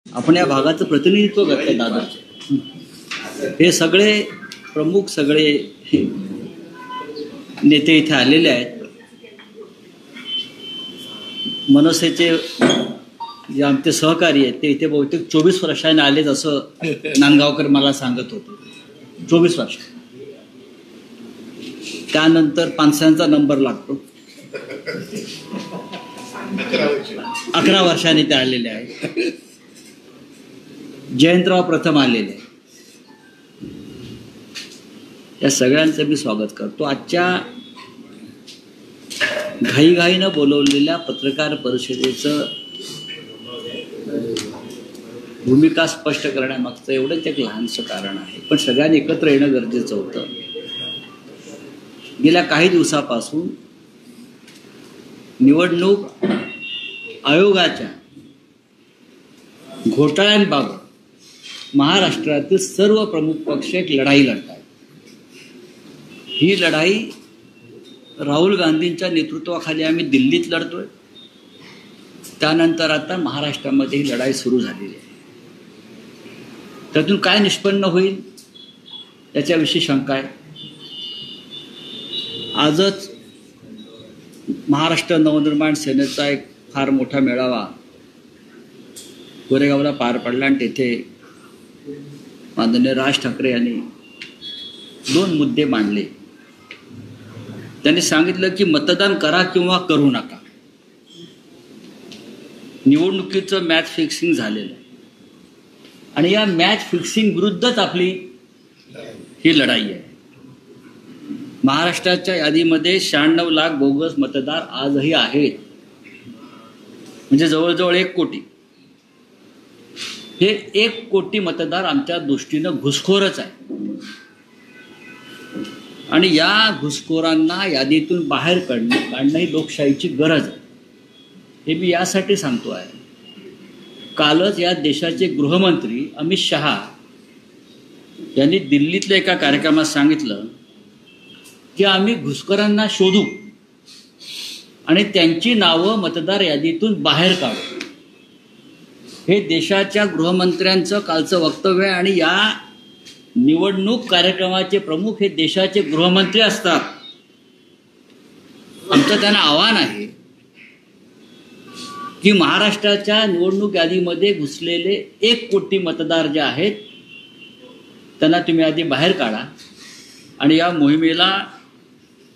आपण या भागाचं प्रतिनिधित्व करतो दादा. हे सगळे प्रमुख सगळे नेते इथे आलेले आहेत. मनसेचे जे आमचे सहकारी आहेत ते इथे बहुतेक 24 वर्षांनी आलेत असं नांदगावकर मला सांगत होते. 24 वर्ष. त्यानंतर पानसांचा नंबर लागतो. 11 वर्षांनी ते आलेले आहेत. जयंतराव प्रथम आलेले. या सगळ्यांचं मी स्वागत करतो. आजच्या घाईघाईनं बोलवलेल्या पत्रकार परिषदेचं भूमिका स्पष्ट करण्यामागचं एवढंच एक लहानसं कारण आहे. पण सगळ्यांनी एकत्र येणं गरजेचं होतं. गेल्या काही दिवसापासून निवडणूक आयोगाच्या घोटाळ्यांबाबत महाराष्ट्रातील सर्व प्रमुख पक्ष एक लढाई लढतात. ही लढाई राहुल गांधींच्या नेतृत्वाखाली आम्ही दिल्लीत लढतोय. त्यानंतर आता महाराष्ट्रामध्ये ही लढाई सुरू झालेली आहे. त्यातून काय निष्पन्न होईल याच्याविषयी शंका आहे. आजच महाराष्ट्र नवनिर्माण सेनेचा एक फार मोठा मेळावा गोरेगावला पार पडला आणि तेथे माननीय राज ठाकरे यांनी 2 मुद्दे मांडले. त्यांनी सांगितलं की मतदान करा किंवा करू नका. निवडणुकीचं मॅच फिक्सिंग झालेलं आहे आणि या मॅच फिक्सिंग विरुद्धच आपली ही लढाई आहे. महाराष्ट्राच्या यादीमध्ये 96 लाख बोगस मतदार आजही आहेत. म्हणजे जवळजवळ 1 कोटी. हे 1 कोटी मतदार आमच्या दृष्टीनं घुसखोरच आहे आणि या घुसखोरांना यादीतून बाहेर काढणं ही लोकशाहीची गरज आहे. हे मी यासाठी सांगतो आहे. कालच या देशाचे गृहमंत्री अमित शहा यांनी दिल्लीतल्या एका कार्यक्रमात सांगितलं की आम्ही घुसखोरांना शोधू आणि त्यांची नावं मतदार यादीतून बाहेर काढू. हे देशाच्या गृहमंत्र्यांचं कालचं वक्तव्य आहे आणि या निवडणूक कार्यक्रमाचे प्रमुख हे देशाचे गृहमंत्री असतात. आमचं त्यांना आव्हान आहे की महाराष्ट्राच्या निवडणूक यादीमध्ये घुसलेले 1 कोटी मतदार जे आहेत त्यांना तुम्ही आधी बाहेर काढा आणि या मोहिमेला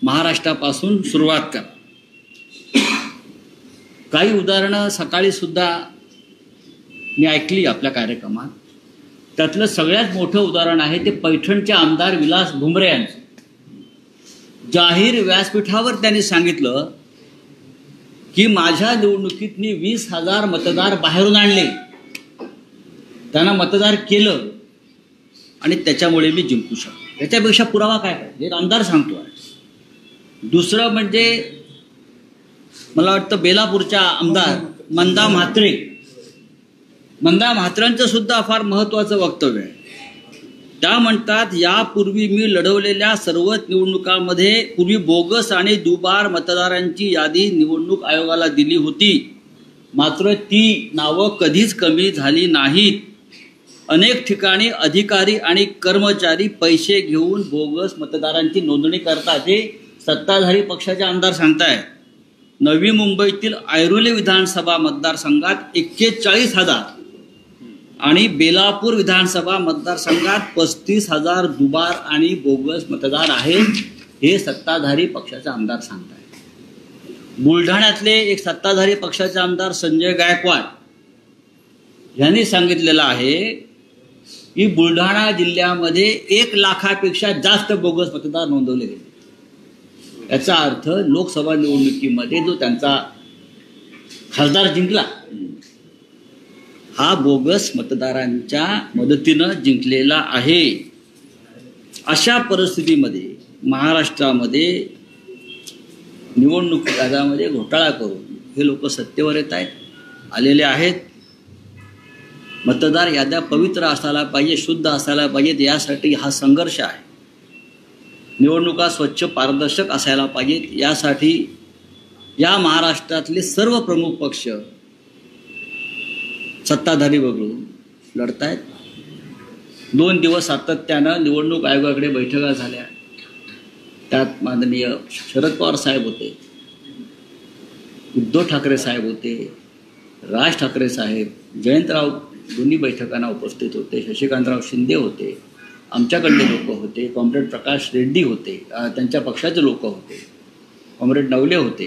महाराष्ट्रापासून सुरुवात करा. काही उदाहरणं सकाळी सुद्धा मी ऐकली आपल्या कार्यक्रमात. त्यातलं सगळ्यात मोठं उदाहरण आहे ते पैठणचे आमदार विलास भुमरे यांचं. जाहीर व्यासपीठावर त्यांनी सांगितलं की माझ्या निवडणुकीत मी 20,000 मतदार बाहेरून आणले, त्यांना मतदार केलं आणि त्याच्यामुळे मी जिंकू शकतो. याच्यापेक्षा पुरावा काय पाहिजे? एक आमदार सांगतो आहे. दुसरं म्हणजे मला वाटतं बेलापूरच्या आमदार मंदा म्हात्रेंचं सुद्धा फार महत्त्वाचं वक्तव्य आहे. त्या म्हणतात यापूर्वी मी लढवलेल्या सर्वच निवडणुकांमध्ये पूर्वी बोगस आणि दुबार मतदारांची यादी निवडणूक आयोगाला दिली होती, मात्र ती नावं कधीच कमी झाली नाहीत. अनेक ठिकाणी अधिकारी आणि कर्मचारी पैसे घेऊन बोगस मतदारांची नोंदणी करतात. हे सत्ताधारी पक्षाचे आमदार सांगतायत. नवी मुंबईतील ऐरोली विधानसभा मतदारसंघात 41,000 आणि बेलापूर विधानसभा मतदारसंघात 35,000 दुबार आणि बोगस मतदार आहेत. हे सत्ताधारी पक्षाचे आमदार सांगतायत. बुलढाण्यातले एक सत्ताधारी पक्षाचे आमदार संजय गायकवाड यांनी सांगितलेलं आहे की बुलढाणा जिल्ह्यामध्ये 1 लाखापेक्षा जास्त बोगस मतदार नोंदवले गेले. याचा अर्थ लोकसभा निवडणुकीमध्ये जो त्यांचा खासदार जिंकला हा बोगस मतदारांच्या मदतीनं जिंकलेला आहे. अशा परिस्थितीमध्ये महाराष्ट्रामध्ये निवडणूक आयोगामध्ये घोटाळा करून हे लोक सत्तेवर येत आहेत, आलेले आहेत. मतदार याद्या पवित्र असायला पाहिजे, शुद्ध असायला पाहिजेत. यासाठी हा संघर्ष आहे. निवडणुका स्वच्छ पारदर्शक असायला पाहिजेत. यासाठी या महाराष्ट्रातले सर्व प्रमुख पक्ष सत्ताधारी वगळून लढतायत. 2 दिवस सातत्यानं निवडणूक आयोगाकडे बैठका झाल्या. त्यात माननीय शरद पवार साहेब होते, उद्धव ठाकरे साहेब होते, राज ठाकरे साहेब, जयंतराव दोन्ही बैठकांना उपस्थित होते, शशिकांतराव शिंदे होते, आमच्याकडले लोक होते, कॉम्रेड प्रकाश रेड्डी होते, त्यांच्या पक्षाचे लोक होते, कॉम्रेड नवले होते,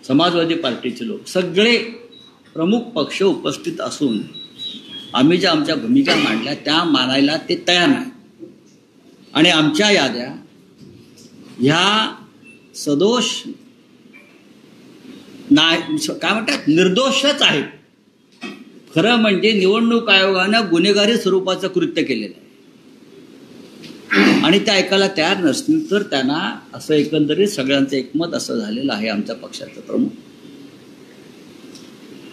समाजवादी पार्टीचे लोक, सगळे प्रमुख पक्ष उपस्थित असून आम्ही ज्या आमच्या भूमिका मांडल्या त्या मानायला ते तयार नाही. आणि आमच्या याद्या ह्या सदोष नाही, काय म्हणतात, निर्दोषच आहेत. खरं म्हणजे निवडणूक आयोगानं गुन्हेगारी स्वरूपाचं कृत्य केलेलं आहे आणि ते ऐकायला तयार नसतील तर त्यांना असं एकंदरीत सगळ्यांचं एकमत असं झालेलं आहे आमच्या पक्षाचं प्रमुख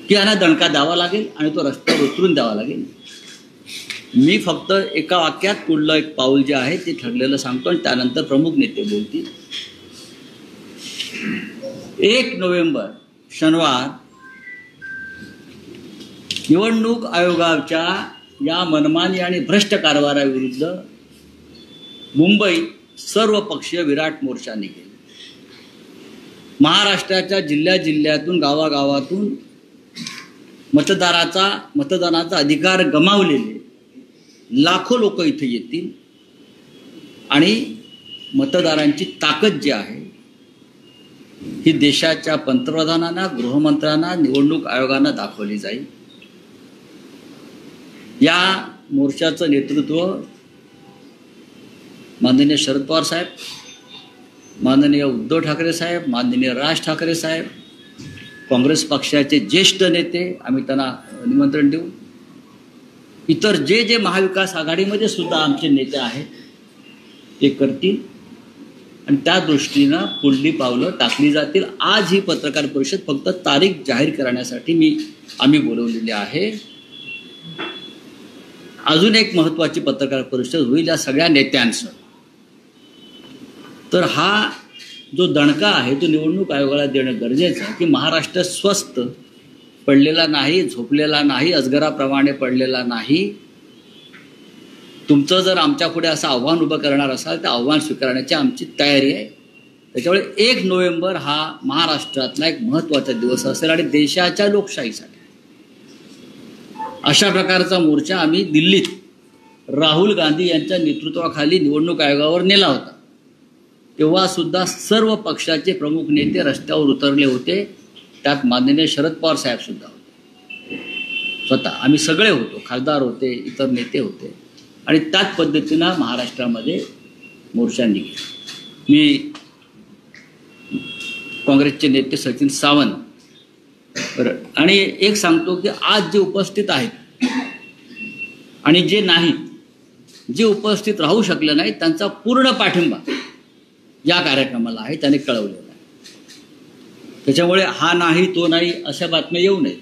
की यांना दणका द्यावा लागेल आणि तो रस्त्यावर उतरून द्यावा लागेल. मी फक्त एका वाक्यात पुढलं एक पाऊल जे आहे ते ठरलेलं सांगतो आणि त्यानंतर प्रमुख नेते बोलतील. 1 नोव्हेंबर शनिवार निवडणूक आयोगाच्या या मनमानी आणि भ्रष्ट कारभाराविरुद्ध मुंबईत सर्वपक्षीय विराट मोर्चा निघेल. महाराष्ट्राच्या जिल्ह्यातून गावागावातून मतदानाचा अधिकार गमावलेले लाखो लोक इथे येतील आणि मतदारांची ताकद जी आहे ही देशाच्या पंतप्रधानांना, गृहमंत्र्यांना, निवडणूक आयोगांना दाखवली जाईल. या मोर्चाचं नेतृत्व माननीय शरद पवार साहेब, माननीय उद्धव ठाकरे साहेब, माननीय राज ठाकरे साहेब, काँग्रेस पक्षाचे ज्येष्ठ नेते, आम्ही त्यांना निमंत्रण देऊ. इतर जे महाविकास आघाडीमध्ये सुद्धा आमचे नेते आहेत ते करतील आणि त्या दृष्टीनं पुढली पावलं टाकली जातील. आज ही पत्रकार परिषद फक्त तारीख जाहीर करण्यासाठी आम्ही बोलवलेली आहे. अजून एक महत्त्वाची पत्रकार परिषद होईल या सगळ्या नेत्यांसह. तर हा जो दणका आहे तो निवडणूक आयोगाला देणं गरजेचं आहे की महाराष्ट्र स्वस्थ पडलेला नाही, झोपलेला नाही, अजगराप्रमाणे पडलेला नाही. तुमचं जर आमच्या पुढे असं आव्हान उभं करणार असाल तर आव्हान स्वीकारण्याची आमची तयारी आहे. त्याच्यामुळे 1 नोव्हेंबर हा महाराष्ट्रातला एक महत्त्वाचा दिवस असेल आणि देशाच्या लोकशाहीसाठी अशा प्रकारचा मोर्चा आम्ही दिल्लीत राहुल गांधी यांच्या नेतृत्वाखाली निवडणूक आयोगावर नेला होता. तेव्हा सुद्धा सर्व पक्षाचे प्रमुख नेते रस्त्यावर उतरले होते. त्यात माननीय शरद पवार साहेब सुद्धा होते, स्वतः आम्ही सगळे होतो, खासदार होते, इतर नेते होते आणि त्याच पद्धतीनं महाराष्ट्रामध्ये मोर्चा निघेल. मी काँग्रेसचे नेते सचिन सावंत आणि एक सांगतो की आज जे उपस्थित आहेत आणि जे नाही, जे उपस्थित राहू शकले नाहीत त्यांचा पूर्ण पाठिंबा या कार्यक्रमाला आहे, त्याने कळवलेला आहे. त्याच्यामुळे हा नाही तो नाही अशा बातम्या येऊ नयेत.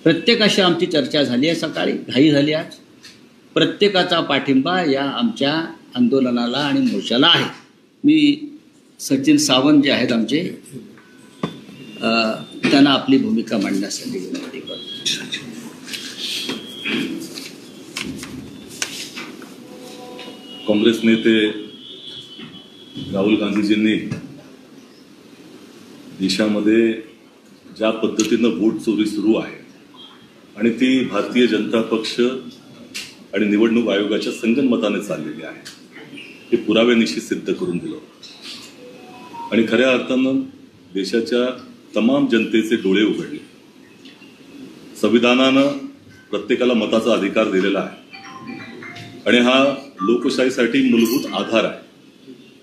प्रत्येकाशी आमची चर्चा झाली आहे, सकाळी घाई झाली आज. प्रत्येकाचा पाठिंबा या आमच्या आंदोलनाला आणि मोर्चाला आहे. मी सचिन सावंत जे आहेत आमचे त्यांना आपली भूमिका मांडण्यासाठी विनंती करतो. काँग्रेस नेते राहुल गांधीजींनी देशामध्ये ज्या पद्धतीनं वोट चोरी सुरू आहे आणि ती भारतीय जनता पक्ष आणि निवडणूक आयोगाच्या संगनमताने चाललेली आहे, हे पुराव्यानिशी सिद्ध करून दिलं आणि खऱ्या अर्थानं देशाच्या तमाम जनतेचे डोळे उघडले. संविधानानं प्रत्येकाला मताचा अधिकार दिलेला आहे आणि हा लोकशाहीसाठी मूलभूत आधार आहे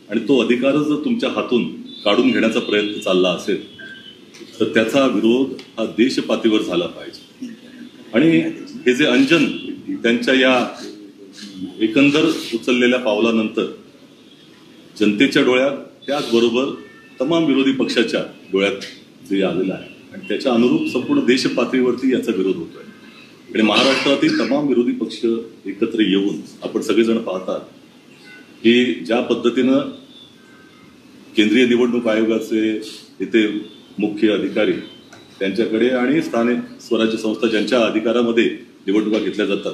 आणि तो अधिकार जर तुमच्या हातून काढून घेण्याचा प्रयत्न चालला असेल तर त्याचा विरोध हा देशपातळीवर झाला पाहिजे. आणि हे जे अंजन त्यांच्या या एकंदर उचललेल्या पावलानंतर जनतेच्या डोळ्यात, त्याचबरोबर तमाम विरोधी पक्षाच्या डोळ्यात जे आलेलं आहे आणि त्याच्या अनुरूप संपूर्ण देशपातळीवरती याचा विरोध होतोय. आणि महाराष्ट्रातील तमाम विरोधी पक्ष एकत्र येऊन आपण सगळेजण पाहतात की ज्या पद्धतीनं केंद्रीय निवडणूक आयोगाचे इथे मुख्य अधिकारी त्यांच्याकडे आणि स्थानिक स्वराज्य संस्था ज्यांच्या अधिकारामध्ये निवडणुका घेतल्या जातात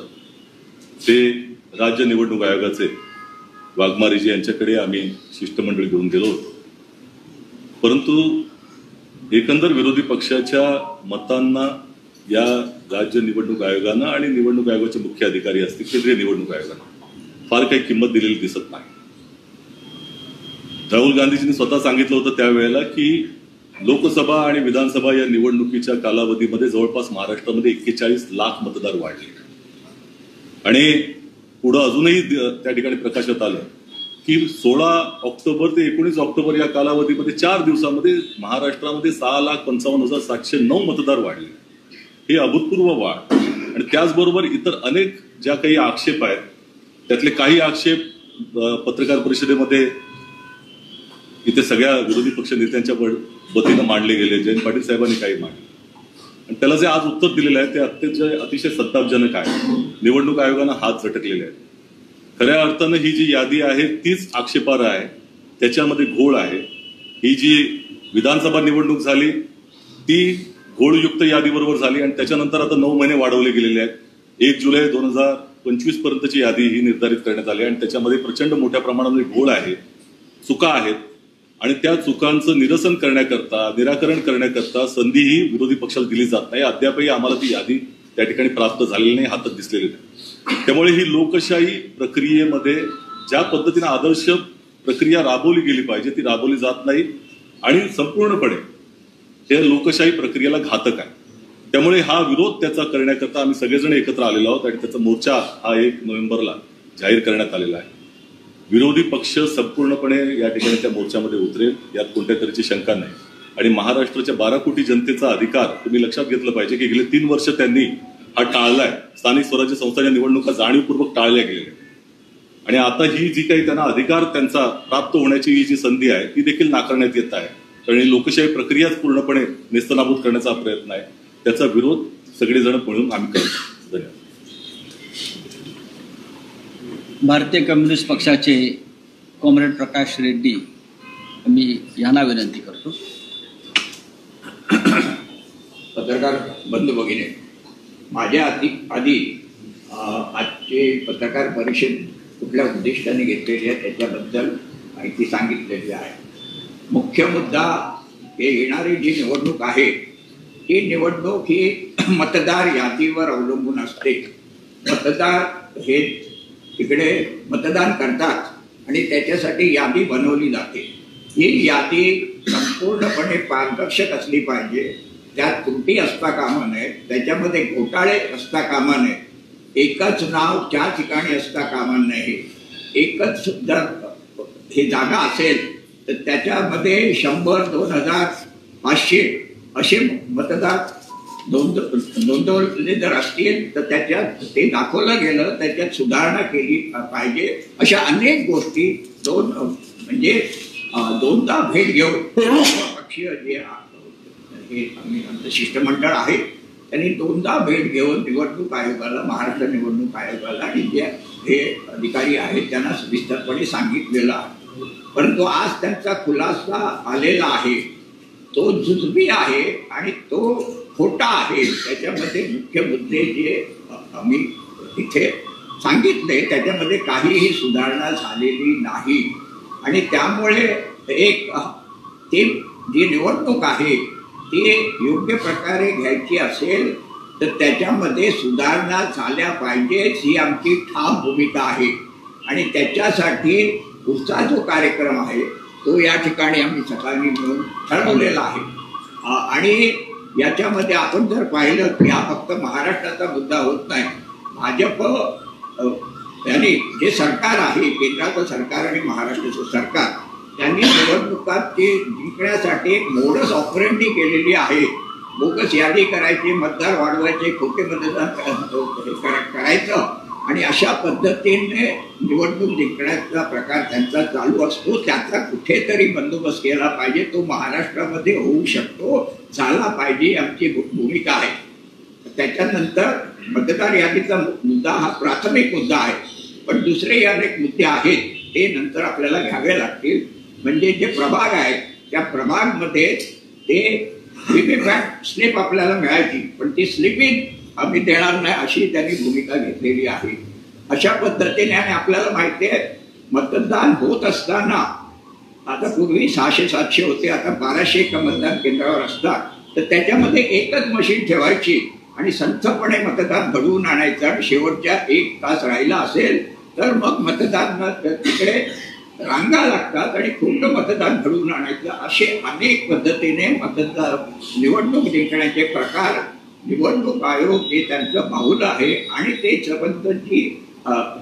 ते राज्य निवडणूक आयोगाचे वाघमारेजी यांच्याकडे आम्ही शिष्टमंडळ घेऊन गेलो होतो. परंतु एकंदर विरोधी पक्षाच्या मतांना या राज्य निवडणूक आयोगानं आणि निवडणूक आयोगाचे मुख्य अधिकारी असतील केंद्रीय निवडणूक आयोगानं फार काही किंमत दिलेली दिसत नाही. राहुल गांधीजींनी स्वतः सांगितलं होतं त्यावेळेला की लोकसभा आणि विधानसभा या निवडणुकीच्या कालावधीमध्ये जवळपास महाराष्ट्रामध्ये 41 लाख मतदार वाढले आणि पुढं अजूनही त्या ठिकाणी प्रकाशात आलं की 16 ऑक्टोबर ते 19 ऑक्टोबर या कालावधीमध्ये 4 दिवसामध्ये महाराष्ट्रामध्ये 6,55,709 मतदार वाढले. हे अभूतपूर्व वाढ. आणि त्याचबरोबर इतर अनेक ज्या काही आक्षेप आहेत त्यातले काही आक्षेप पत्रकार परिषदेमध्ये इथे सगळ्या विरोधी पक्ष नेत्यांच्या वतीनं मांडले गेले. जयंत पाटील साहेबांनी काही मांडले आणि त्याला जे आज उत्तर दिलेलं आहे ते अतिशय संतापजनक आहे. निवडणूक आयोगानं हात झटकलेले आहेत. खऱ्या अर्थानं ही जी यादी आहे तीच आक्षेपार्ह आहे. त्याच्यामध्ये घोळ आहे. ही जी विधानसभा निवडणूक झाली ती घोळयुक्त यादीबरोबर झाली आणि त्याच्यानंतर आता 9 महिने वाढवले गेलेले आहेत. 1 जुलै 2025 पर्यंतची यादी ही निर्धारित करण्यात आली आणि त्याच्यामध्ये प्रचंड मोठ्या प्रमाणामध्ये घोळ आहे, चुका आहेत आणि त्या चुकांचं निराकरण करण्याकरता संधीही विरोधी पक्षाला दिली जात नाही. अद्यापही आम्हाला ती यादी त्या ठिकाणी प्राप्त झालेली नाही, हातात दिसलेली नाही. त्यामुळे ही लोकशाही प्रक्रियेमध्ये ज्या पद्धतीने आदर्श प्रक्रिया राबवली गेली पाहिजे ती राबवली जात नाही आणि संपूर्णपणे हे लोकशाही प्रक्रियेला घातक आहे. त्यामुळे हा विरोध त्याचा करण्याकरता आम्ही सगळेजण एकत्र आलेलो आहोत आणि त्याचा मोर्चा हा 1 नोव्हेंबरला जाहीर करण्यात आलेला आहे. विरोधी पक्ष संपूर्णपणे या ठिकाणी त्या मोर्चामध्ये उतरेल यात कोणत्या तऱ्हेची शंका नाही. आणि महाराष्ट्राच्या 12 कोटी जनतेचा अधिकार तुम्ही लक्षात घेतलं पाहिजे की गेले 3 वर्ष त्यांनी हा टाळलाय. स्थानिक स्वराज्य संस्थांच्या निवडणुका जाणीवपूर्वक टाळल्या गेलेल्या आणि आता ही जी काही त्यांना अधिकार त्यांचा प्राप्त होण्याची ही जी संधी आहे ती देखील नाकारण्यात येत आहे. कारण ही लोकशाही प्रक्रियाच पूर्णपणे नेस्तनाबूत करण्याचा प्रयत्न आहे. त्याचा विरोध सगळेजण मिळून आम्ही करतो. धन्यवाद. भारतीय कम्युनिस्ट पक्षाचे कॉम्रेड प्रकाश रेड्डी मी यांना विनंती करतो. पत्रकार बंधू भगिनी, माझ्या आधी आजचे पत्रकार परिषद कुठल्या उद्दिष्टाने घेतलेली आहे त्याच्याबद्दल माहिती सांगितलेली आहे. मुख्य मुद्दा हे येणारी जी निवडणूक आहे ती निवडणूक ही मतदार यादीवर अवलंबून असते. मतदार हे तिकडे मतदान करतात आणि त्याच्यासाठी यादी बनवली जाते. ही यादी संपूर्णपणे पारदर्शक असली पाहिजे. त्यात त्रुटी असता कामा नये, त्याच्यामध्ये घोटाळे असता कामा नये, एकच नाव 4 ठिकाणी असता कामा नये. एकच जर हे जागा असेल तर त्याच्यामध्ये 100, 2000, 500 असे मतदार नोंदवले जर असतील तर त्याच्यात ते दाखवलं गेलं, त्याच्यात सुधारणा केली पाहिजे. अशा अनेक गोष्टी म्हणजे दोनदा भेट घेऊन पक्षीय जे हे आमचं शिष्टमंडळ आहे त्यांनी 2दा भेट घेऊन निवडणूक आयोगाला, महाराष्ट्र निवडणूक आयोगाला आणि जे हे अधिकारी आहेत त्यांना सविस्तरपणे सांगितलेलं आहे. परंतु आज त्यांचा खुलासा आलेला आहे तो जुजबी आहे आणि तो खोटा आहे. त्याच्यामध्ये मुख्य मुद्दे जे आम्ही इथे सांगितले त्याच्यामध्ये काहीही सुधारणा झालेली नाही आणि त्यामुळे ती जी निवडणूक आहे ती योग्य प्रकारे घ्यायची असेल तर त्याच्यामध्ये सुधारणा झाल्या पाहिजेत ही आमची ठाम भूमिका आहे. आणि त्याच्यासाठी पुढचा जो कार्यक्रम आहे तो या ठिकाणी आम्ही सकाळी मिळून ठरवलेला आहे. आणि याच्यामध्ये आपण जर पाहिलं की हा फक्त महाराष्ट्राचा मुद्दा होत नाही. भाजप यांनी जे सरकार आहे, केंद्राचं सरकार आणि महाराष्ट्राचं सरकार, त्यांनी निवडणुकात ते जिंकण्यासाठी एक मोडस ऑपरेंडी केलेली आहे. बोगस यादी करायची, मतदार वाढवायचे, खोटे मतदान करायचं आणि अशा पद्धतीने निवडणूक जिंकण्याचा प्रकार त्यांचा चालू असतो. त्याचा कुठेतरी बंदोबस्त केला पाहिजे. तो महाराष्ट्रामध्ये होऊ शकतो, झाला पाहिजे आमची भूमिका आहे. त्याच्यानंतर मतदार यादीचा मुद्दा हा प्राथमिक मुद्दा आहे. पण दुसरे अनेक मुद्दे आहेत ते नंतर आपल्याला घ्यावे लागतील. म्हणजे जे प्रभाग आहेत त्या प्रभागमध्ये ते व्हीव्हीपॅट स्लिप आपल्याला मिळायची, पण ती स्लिपिंग आम्ही देणार नाही अशी त्यांनी भूमिका घेतलेली आहे. अशा पद्धतीने, आणि आपल्याला माहिती आहे मतदान होत असताना आता पूर्वी 600-700 होते, आता 1200 मतदान केंद्रावर असतात, तर त्याच्यामध्ये एकच मशीन ठेवायची आणि संथपणे मतदान घडवून आणायचं, आणि शेवटच्या 1 तास राहिला असेल तर मग मतदान तिकडे रांगा लागतात आणि खोटं मतदान घडवून आणायचं. असे अनेक पद्धतीने निवडणूक जिंकण्याचे प्रकार निवडणूक आयोग हे त्यांचं बाहुलं आहे, आणि ते संबंधची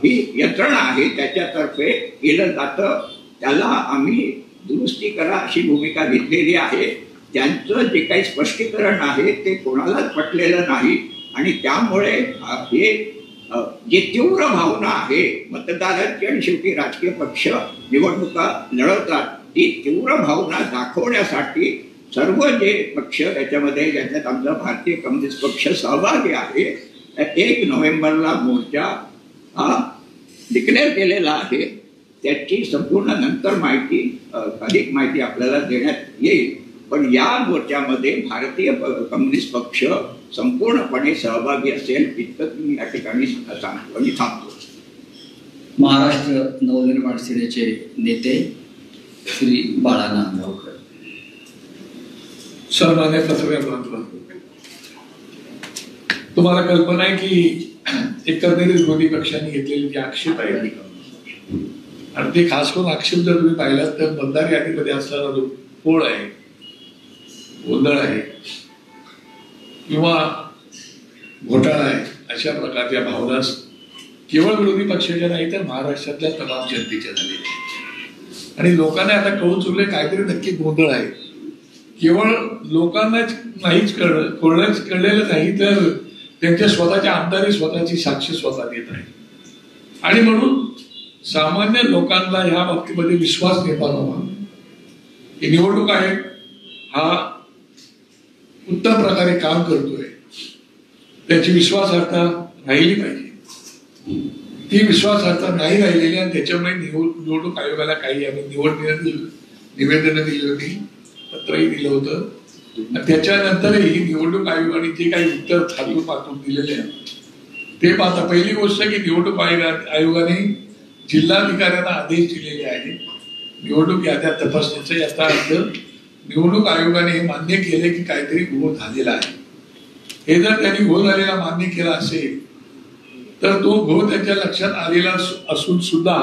ही यंत्रणा आहे त्याच्यातर्फे केलं जातं. त्याला आम्ही दुरुस्ती करा अशी भूमिका घेतलेली आहे. त्यांचं जे काही स्पष्टीकरण आहे ते कोणालाच पटलेलं नाही, आणि त्यामुळे हे जे तीव्र भावना आहे मतदारांची, आणि शेवटी राजकीय पक्ष निवडणुका लढवतात, ती तीव्र भावना दाखवण्यासाठी सर्व जे पक्ष त्याच्यामध्ये, ज्याच्यात आमचा भारतीय कम्युनिस्ट पक्ष सहभागी आहे, 1 नोव्हेंबरला मोर्चा हा डिक्लेअर केलेला आहे. त्याची संपूर्ण नंतर अधिक माहिती आपल्याला देण्यात येईल. पण या मोर्चामध्ये भारतीय कम्युनिस्ट पक्ष संपूर्णपणे सहभागी असेल इतकं मी या ठिकाणी सांगतो आणि थांबतो. महाराष्ट्र नवनिर्माण सेनेचे नेते श्री बाळा नांदगावकर. सन्मान्य पत्रकार बांधव, तुम्हाला कल्पना आहे की एकंदरीत विरोधी पक्षांनी घेतलेले जे आक्षेप आहेत, आणि ते खास करून आक्षेप जर तुम्ही पाहिलात तर मतदार यादीमध्ये असलेला जो पोळ आहे, गोंधळ आहे किंवा घोटाळा आहे, अशा प्रकारच्या भावना केवळ विरोधी पक्षाच्या नाही तर महाराष्ट्रातल्या तमाम जनतेच्या झालेल्या, आणि लोकांना आता कळून चुकले काहीतरी नक्की गोंधळ आहे. केवळ लोकांनाच नाहीच कळलेलं नाही तर त्यांच्या स्वतःच्या आमदारी स्वतःची साक्ष स्वतः देत आहे, आणि म्हणून सामान्य लोकांना ह्या बाबतीमध्ये विश्वास निर्माण व्हावा. ही निवडणूक आहे हा उत्तम प्रकारे काम करतोय, त्याची विश्वासार्हता राहिली पाहिजे. ती विश्वासार्हता नाही राहिलेली, आणि त्याच्यामुळे निवडणूक आयोगाला काही आम्ही निवेदन दिली होती, पत्रही दिलं होतं, आणि त्याच्यानंतरही निवडणूक आयोगाने जे काही उत्तर थाटून पाठवून दिलेले आहे ते पाहता, पहिली गोष्ट की निवडणूक आयोगाने जिल्हाधिकाऱ्यांना आदेश दिलेले आहेत निवडणूक याद्या तपासण्याचा. याचा अर्थ निवडणूक आयोगाने हे मान्य केले की काहीतरी घोळ झालेला आहे. हे जर त्यांनी घोळ झालेला मान्य केला असेल तर तो घोळ त्यांच्या लक्षात आलेला असून सुद्धा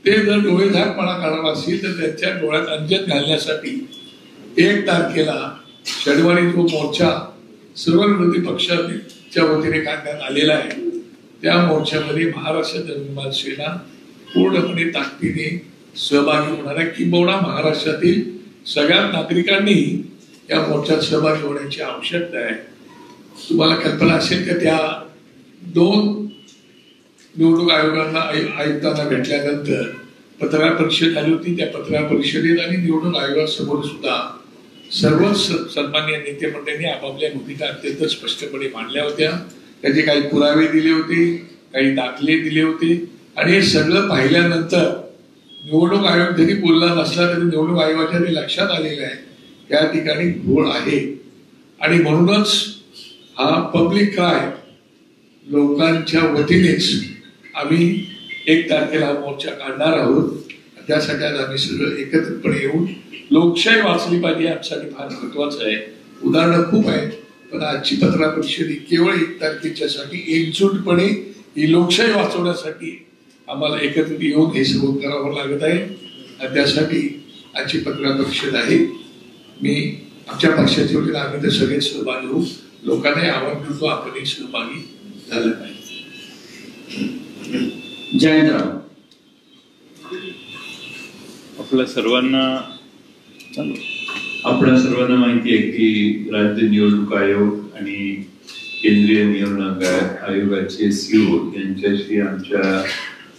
ते जर डोळेझाकपणा करणार असतील तर त्यांच्या डोळ्यात अंजन घालण्यासाठी 1 तारखेला शनिवारी जो मोर्चा सर्व विरोधी पक्षाच्या वतीने काढण्यात आलेला आहे, त्या मोर्चामध्ये महाराष्ट्र नवनिर्माण सेना पूर्णपणे ताकदीने सहभागी होणार आहे. किंबहुना महाराष्ट्रातील सगळ्या नागरिकांनी या मोर्चात सहभागी होण्याची आवश्यकता आहे. तुम्हाला कल्पना असेल की त्या 2 निवडणूक आयुक्तांना भेटल्यानंतर पत्रकार परिषद झाली होती. त्या पत्रकार परिषदेत आणि निवडणूक आयोगासमोर सुद्धा सर्वच सन्माननीय नेते मंडळींनी आपापल्या भूमिका अत्यंत स्पष्टपणे मांडल्या होत्या. त्याचे काही पुरावे दिले होते, काही दाखले दिले होते, आणि हे सगळं पाहिल्यानंतर निवडणूक आयोग जरी बोलला नसला तरी निवडणूक आयोगाच्या ते लक्षात आलेलं आहे या ठिकाणी घोळ आहे, आणि म्हणूनच हा पब्लिक क्राय लोकांच्या वतीनेच आम्ही 1 तारखेला मोर्चा काढणार आहोत. त्यासाठी आज आम्ही सगळं एकत्रितपणे येऊन लोकशाही वाचली पाहिजे यासाठी फार महत्वाचं आहे. उदाहरणं खूप आहेत, पण आजची पत्रकार परिषद केवळ 1 तारखेच्यासाठी एकजूटपणे ही लोकशाही वाचवण्यासाठी आम्हाला एकत्रित येऊन हे सगळं करावं लागत आहे, आणि त्यासाठी आजची पत्रकार परिषद आहे. मी आमच्या पक्षाच्या वतीने आम्ही तर सगळे सहभागी होऊ. लोकांनाही आवाहन करतो आपणही सहभागी झालं पाहिजे. जयंतराव, आपल्या सर्वांना माहिती आहे की राज्य निवडणूक आयोग आणि केंद्रीय निवडणूक आयोगाचे सीओ यांच्याशी आमच्या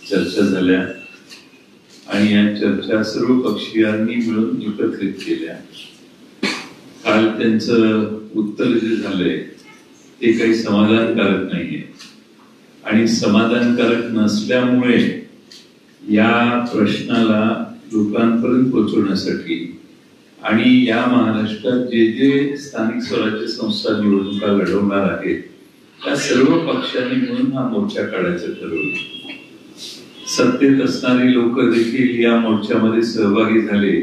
चर्चा झाल्या, आणि या चर्चा सर्व पक्षीयांनी मिळून एकत्रित केल्या. काल त्यांचं उत्तर जे झालंय ते काही समाधानकारक नाहीये, आणि समाधानकारक नसल्यामुळे या प्रश्नाला लोकांपर्यंत पोहोचवण्यासाठी आणि या महाराष्ट्रात जे जे स्थानिक स्वराज्य संस्था निवडणुका लढवणार आहेत त्या सर्व पक्षांनी मिळून हा मोर्चा काढायचं ठरवलं. सत्तेत असणारी लोक देखील या मोर्चामध्ये सहभागी झाले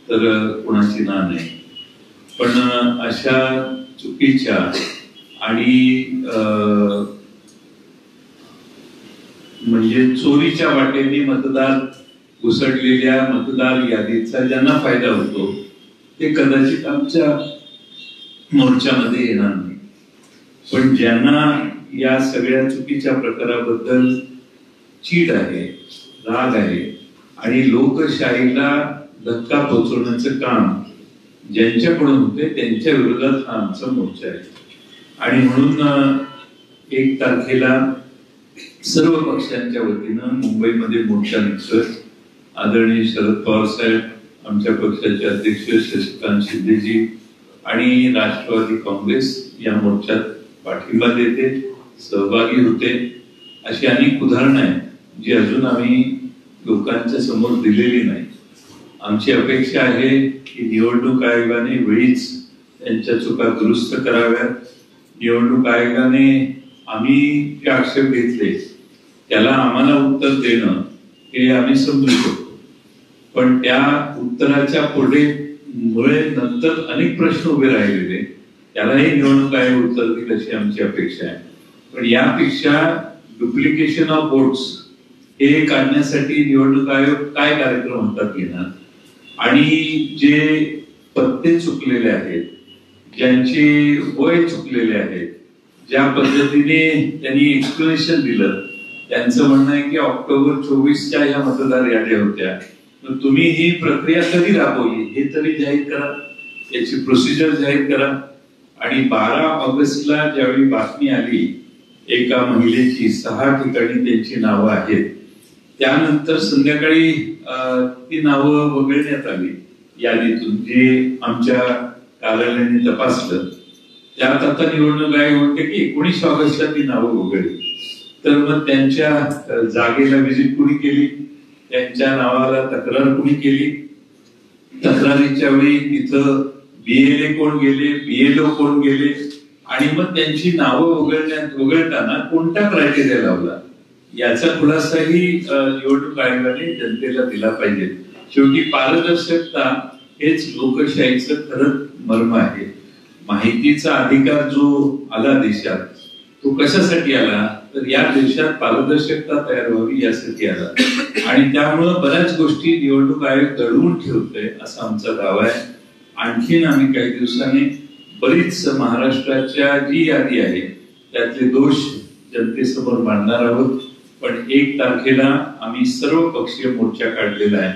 तर कुणाची ना नाही. पण अशा चुकीच्या आणि म्हणजे चोरीच्या वाटेने मतदार घुसडलेल्या मतदार यादीचा ज्यांना फायदा होतो ते कदाचित आमच्या मोर्चामध्ये येणार नाही. पण ज्यांना या सगळ्या चुकीच्या प्रकाराबद्दल चीड आहे, राग आहे आणि लोकशाहीला धक्का पोचवण्याचं काम ज्यांच्याकडून होते त्यांच्या विरोधात हा आमचा मोर्चा आहे. आणि म्हणून 1 तारखेला सर्व पक्षांच्या वतीनं मुंबईमध्ये मोर्चा निघतोय. आदरणीय शरद पवार साहेब, आमच्या पक्षाचे अध्यक्ष शशिकांत शिंदेजी आणि राष्ट्रवादी काँग्रेस या मोर्चात पाठिंबा देते, सहभागी होते. अशी अनेक उदाहरणं आहेत जी अजून आम्ही लोकांच्या समोर दिलेली नाही. आमची अपेक्षा आहे की निवडणूक आयोगाने वेळीच त्यांच्या चुका दुरुस्त कराव्यात. निवडणूक आयोगाने आम्ही जे आक्षेप घेतले त्याला आम्हाला उत्तर देणं हे आम्ही समजू शकतो, पण त्या उत्तराच्या पुढे मुळे नंतर अनेक प्रश्न उभे राहिलेले त्यालाही निवडणूक आयोग उत्तर देईल अशी आमची अपेक्षा आहे. पण यापेक्षा डुप्लिकेशन ऑफ वोट्स हे काढण्यासाठी निवडणूक आयोग काय कार्यक्रम हातात घेणार आणि जे पत्ते चुकलेले आहेत, ज्यांचे वय चुकलेले आहेत, ज्या पद्धतीने त्यांनी एक्सप्लेनेशन दिलं, त्यांचं म्हणणं आहे की ऑक्टोबर 24च्या या मतदार याद्या होत्या, तुम्ही ही प्रक्रिया कधी राबवली हे तरी जाहीर करा, याची प्रोसिजर जाहीर करा. आणि 12 ऑगस्टला ज्यावेळी बातमी आली एका महिलेची 6 ठिकाणी त्यांची नावं आहेत, त्यानंतर संध्याकाळी ती नावं वगळण्यात आली यादीतून, जे आमच्या कार्यालयाने तपासलं. त्यात आता निवडणूक आयोग म्हणते की 19 ऑगस्टला ती नावं वगळली. तर मग त्यांच्या जागेला व्हिजिट कुणी केली, त्यांच्या नावाला तक्रार कुणी केली, तक्रारीच्या वेळी तिथं BLA कोण गेले, BLO कोण गेले आणि मग त्यांची नावं वगळताना कोणता क्रायटेरिया लावला याचा खुलासाही निवडणूक आयोगाने जनतेला दिला पाहिजे. शेवटी पारदर्शकता हेच लोकशाहीचं खरं मर्म आहे. माहितीचा अधिकार जो आला देशात तो कशासाठी आला तर या देशात पारदर्शकता तयार व्हावी यासाठी आला. आणि त्यामुळं बऱ्याच गोष्टी निवडणूक आयोग दडवून ठेवतोय असा आमचा दावा आहे. आणखीन आम्ही काही दिवसांनी बरीच महाराष्ट्राच्या जी यादी आहे त्यातले दोष जनतेसमोर मांडणार आहोत. पण 1 तारखेला आम्ही सर्व पक्षीय मोर्चा काढलेला आहे.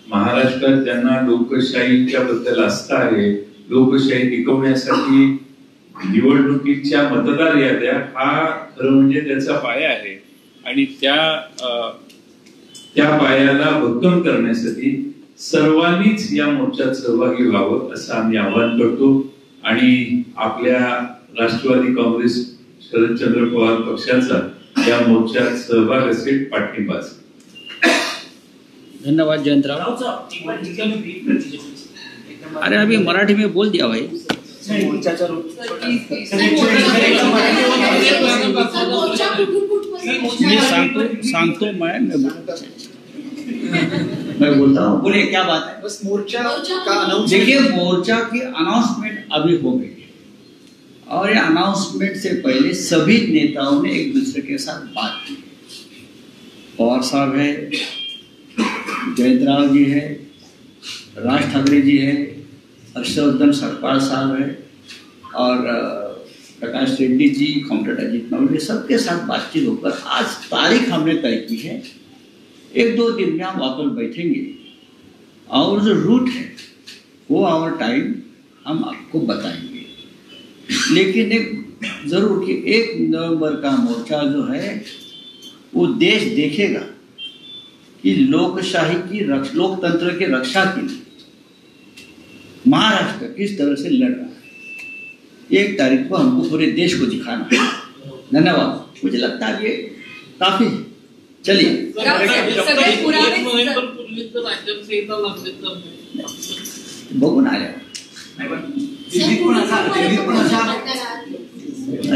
महाराष्ट्रात ज्यांना लोकशाहीच्या बद्दल आस्था आहे, लोकशाही टिकवण्यासाठी निवडणुकीच्या मतदार याद्या हा खरं म्हणजे त्याचा पाया आहे आणि त्या पायाला भक्कम करण्यासाठी सर्वांनीच या मोर्चात सहभागी व्हावं असं आम्ही आवाहन करतो. आणि आपल्या राष्ट्रवादी काँग्रेस शरदचंद्र पवार पक्षाचा या मोर्चात सहभाग असेल, पाठिंबा असेल. धन्यवाद जयंतराव. अरे अभी मराठी में बोल दिया भाई. सांगतो मैं बोलता हूँ. बोले क्या बात है? बस मोर्चा का अनाउंस. देखिए मोर्चा की अनाउंसमेंट अभी हो गई और ये अनाउंसमेंट से पहले सभी नेताओं ने एक दूसरे के साथ बात की. पवार साहब है, जयंतराव जी है, राज ठाकरे जी है, हर्षवर्धन सरपाल साहब है और प्रकाश रेड्डी जी, कॉम्रेड अजीत नवले, सबके साथ बातचीत होकर आज तारीख हमने तय की है. 1-2 दिन में हम वापस बैठेंगे और जो रूट है वो आवर टाइम हम आपको बताएंगे. लेकिन एक जरूर कि 1 नवंबर का मोर्चा जो है वो देश देखेगा कि लोकशाही की लोकतंत्र की रक्षा के लिए महाराष्ट्र किस तरह से लड़ रहा है. 1 तारीख को हमको पूरे देश को दिखाना है. धन्यवाद. मुझे लगता है ये काफी है. चलिए. बघून आल्यावर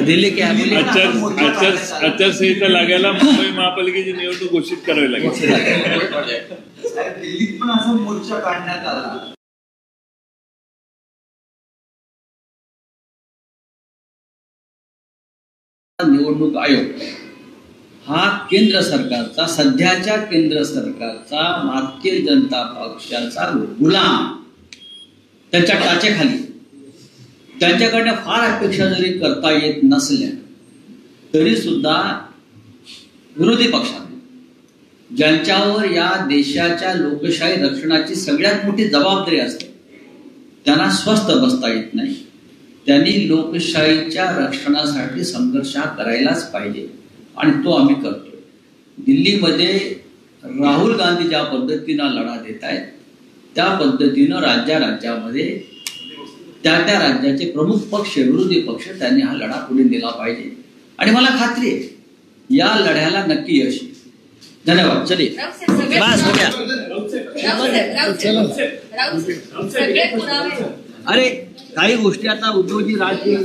दिल्ली की आचारसंहिता लागायला मुंबई महापालिकेची निवडणूक घोषित करावी लागेल. दिल्लीत पण असा मोर्चा काढण्यात आला. निवडणूक आयोग हा केंद्र सरकारचा, सध्याच्या केंद्र सरकारचा, भारतीय जनता पक्षाचा गुलाम, त्यांच्या टाचेखाली. त्यांच्याकडनं फार अपेक्षा जरी करता येत नसल्या तरी सुद्धा विरोधी पक्षाने ज्यांच्यावर या देशाच्या लोकशाही रक्षणाची सगळ्यात मोठी जबाबदारी असते त्यांना स्वस्थ बसता येत नाही. त्यांनी लोकशाहीच्या रक्षणासाठी संघर्ष करायलाच पाहिजे आणि तो आम्ही करतोय. दिल्लीमध्ये राहुल गांधी ज्या पद्धतीनं लढा देत आहेत त्या पद्धतीनं राज्यामध्ये त्या राज्याचे प्रमुख पक्ष, विरोधी पक्ष त्यांनी हा लढा पुढे नेला पाहिजे आणि मला खात्री आहे या लढ्याला नक्की यश येईल. धन्यवाद. चलिए बस हो गया. अरे काही गोष्टी आता उद्धवजी राजकीय